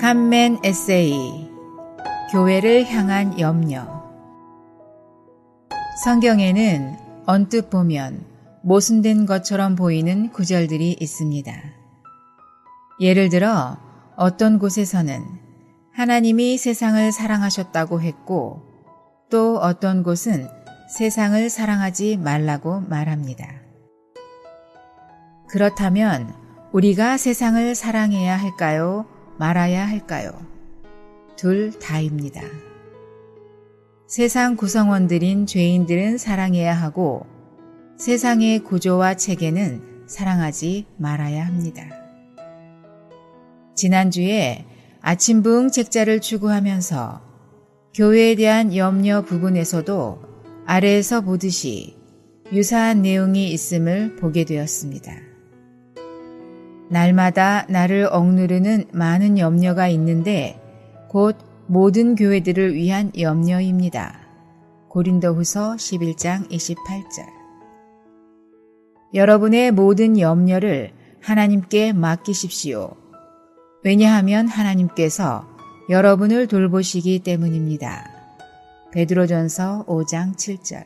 간멘 에세이 교회를 향한 염려. 성경에는 언뜻 보면 모순된 것처럼 보이는 구절들이 있습니다. 예를 들어 어떤 곳에서는 하나님이 세상을 사랑하셨다고 했고 또 어떤 곳은 세상을 사랑하지 말라고 말합니다. 그렇다면 우리가 세상을 사랑해야 할까요? 말아야 할까요? 둘 다입니다. 세상 구성원들인 죄인들은 사랑해야 하고 세상의 구조와 체계는 사랑하지 말아야 합니다. 지난주에 아침 부흥 책자를 추구하면서 교회에 대한 염려 부분에서도 아래에서 보듯이 유사한 내용이 있음을 보게 되었습니다. 날마다 나를 억누르는 많은 염려가 있는데 곧 모든 교회들을 위한 염려입니다. 고린도후서 11장 28절. 여러분의 모든 염려를 하나님께 맡기십시오. 왜냐하면 하나님께서 여러분을 돌보시기 때문입니다. 베드로전서 5장 7절.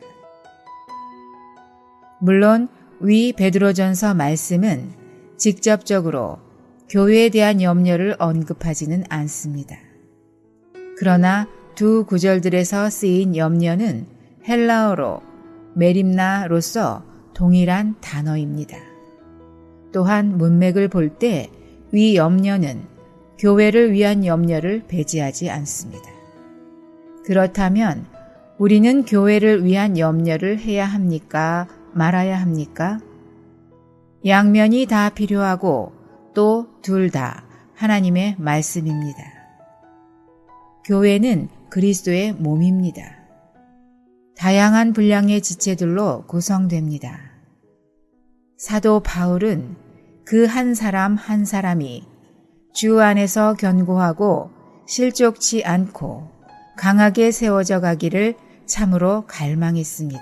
물론 위 베드로전서 말씀은 직접적으로 교회에 대한 염려를 언급하지는 않습니다. 그러나 두 구절들에서 쓰인 염려는 헬라어로 메림나로서 동일한 단어입니다. 또한 문맥을 볼 때 위 염려는 교회를 위한 염려를 배제하지 않습니다. 그렇다면 우리는 교회를 위한 염려를 해야 합니까? 말아야 합니까? 양면이 다 필요하고 또 둘 다 하나님의 말씀입니다. 교회는 그리스도의 몸입니다. 다양한 분량의 지체들로 구성됩니다. 사도 바울은 그 한 사람 한 사람이 주 안에서 견고하고 실족치 않고 강하게 세워져 가기를 참으로 갈망했습니다.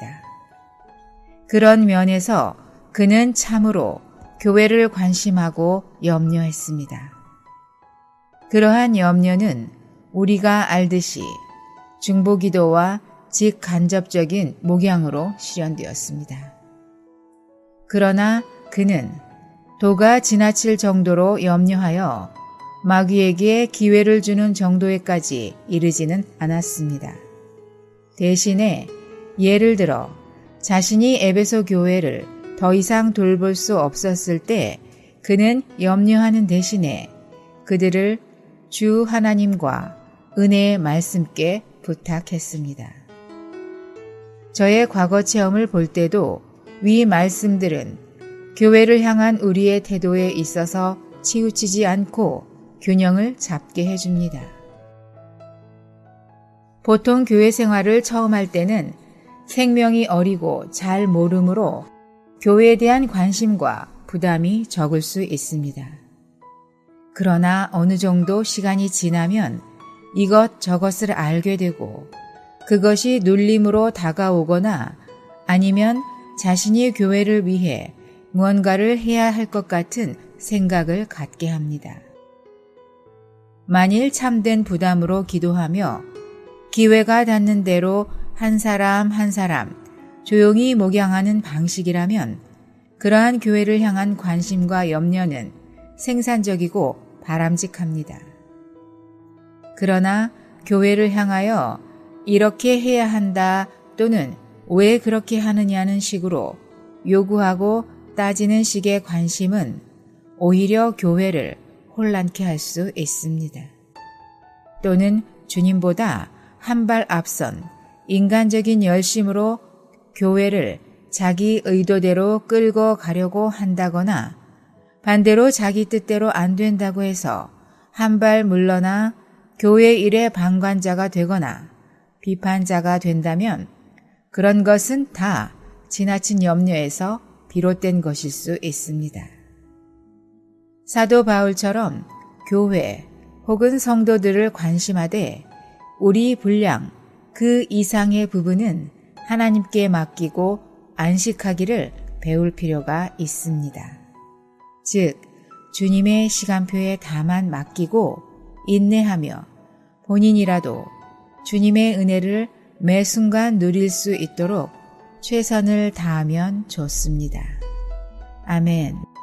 그런 면에서 그는 참으로 교회를 관심하고 염려했습니다. 그러한 염려는 우리가 알듯이 중보기도와 직간접적인 목양으로 실현되었습니다. 그러나 그는 도가 지나칠 정도로 염려하여 마귀에게 기회를 주는 정도에까지 이르지는 않았습니다. 대신에 예를 들어 자신이 에베소 교회를 더 이상 돌볼 수 없었을 때 그는 염려하는 대신에 그들을 주 하나님과 은혜의 말씀께 부탁했습니다. 저의 과거 체험을 볼 때도 위 말씀들은 교회를 향한 우리의 태도에 있어서 치우치지 않고 균형을 잡게 해줍니다. 보통 교회 생활을 처음 할 때는 생명이 어리고 잘 모르므로 교회에 대한 관심과 부담이 적을 수 있습니다. 그러나 어느 정도 시간이 지나면 이것저것을 알게 되고 그것이 눌림으로 다가오거나 아니면 자신이 교회를 위해 무언가를 해야 할 것 같은 생각을 갖게 합니다. 만일 참된 부담으로 기도하며 기회가 닿는 대로 한 사람 한 사람 조용히 목양하는 방식이라면 그러한 교회를 향한 관심과 염려는 생산적이고 바람직합니다. 그러나 교회를 향하여 이렇게 해야 한다 또는 왜 그렇게 하느냐는 식으로 요구하고 따지는 식의 관심은 오히려 교회를 혼란케 할 수 있습니다. 또는 주님보다 한 발 앞선 인간적인 열심으로 교회를 자기 의도대로 끌고 가려고 한다거나 반대로 자기 뜻대로 안 된다고 해서 한 발 물러나 교회 일의 방관자가 되거나 비판자가 된다면 그런 것은 다 지나친 염려에서 비롯된 것일 수 있습니다. 사도 바울처럼 교회 혹은 성도들을 관심하되 우리 분량 그 이상의 부분은 하나님께 맡기고 안식하기를 배울 필요가 있습니다. 즉 주님의 시간표에 다만 맡기고 인내하며 본인이라도 주님의 은혜를 매 순간 누릴 수 있도록 최선을 다하면 좋습니다. 아멘.